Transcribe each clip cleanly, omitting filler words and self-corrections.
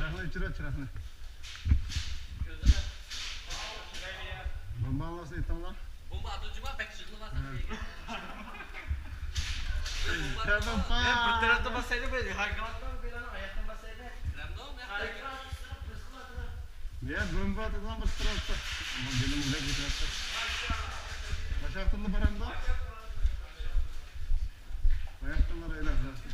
Çırakla çırakla. Bomba anlarsa yetem lan. Bomba atıcıma pek şıklı var. Tamam pa. Bir tarafta basaydı böyle. Haykanattan bir an ayaktan basaydı. Ya bomba atıdan bastırılsa. Ama benim uzak bir tarafta. Başartılı baranda. Ayaktanlar öyle zaten.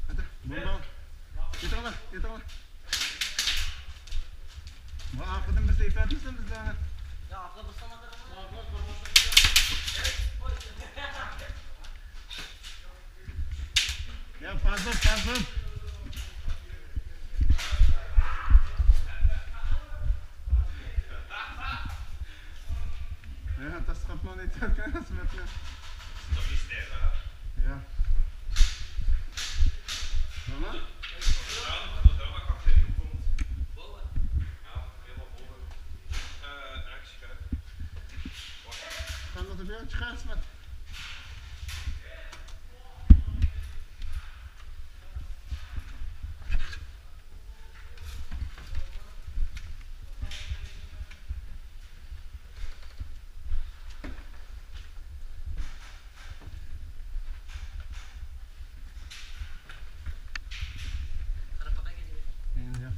Hadi bomba. Yeter lan, yeter lan. Bu arkadan bir seyfe atmışsın biz daha. Ya akla basana da. Ya fazla fazla. Ja, das hat man nicht erkannt mit mir. Doch nicht der, oder? Ja. Mama? Da war gar kein Punkt. Boa. Ja, wir waren oben. Rechts, gell? Kan dat er weer schaats met? Ja. Ja.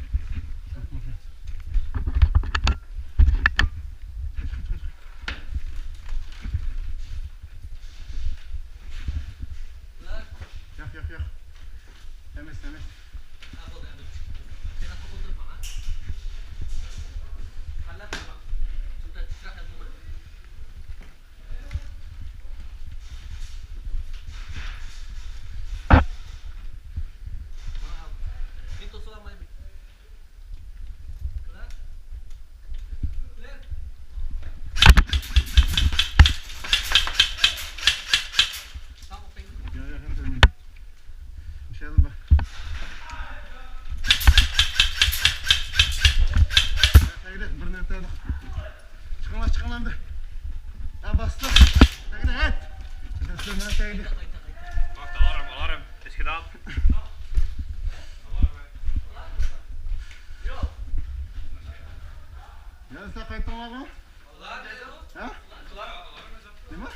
Temiz. Itu selama ini. Ja, temiz. İnşallah bak. Haydi bir nete de. Çıkın lan de. Ha bastı. Haydi et. Sen ne haydi. Wacht, alarm. Het is gedaan. Ya sen kayıtın var mı? Ha? Değil mi?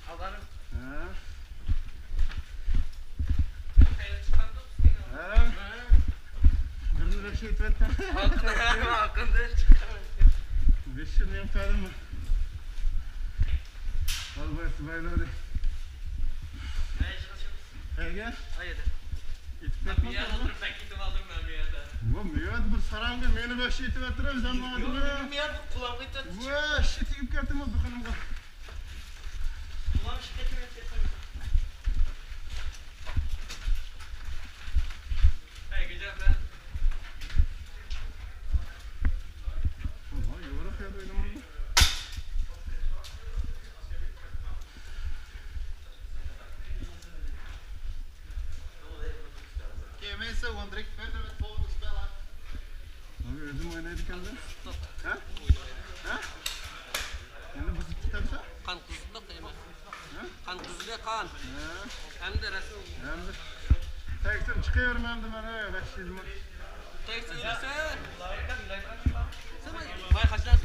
Alarım. Ha. Bir şey etmedim. Hakkında çıkamıyor. Beş yıl yapmadım mı? Al böyle öyle. Hey gel. Hayır. Bir yer oturup bekledim aldım ben bir yerde. Bu miyad bir sarangı meni beş yıl etmedim zaman Yok, mı? bir yer bu kulağımı itadı. Bu şit yiyip geldim o bakalım. Kulağım şiddetimi yapıyorum. Hey güzel ben. Vay yorak ya böyle mi? Oké mensen, we gaan direct verder met het volgende spel. Hè. Abi ödüm oynaydı kendin. Ha? Ha? Yani bu tutarsa? Kan kızdı değil mi? Ha? Kan kızdı kan. Ha? Hem de resim. Hem de. Teksin çıkıyorum hem de ben öyle beş yıl mı? Tek söylese. Sen vay kaçtan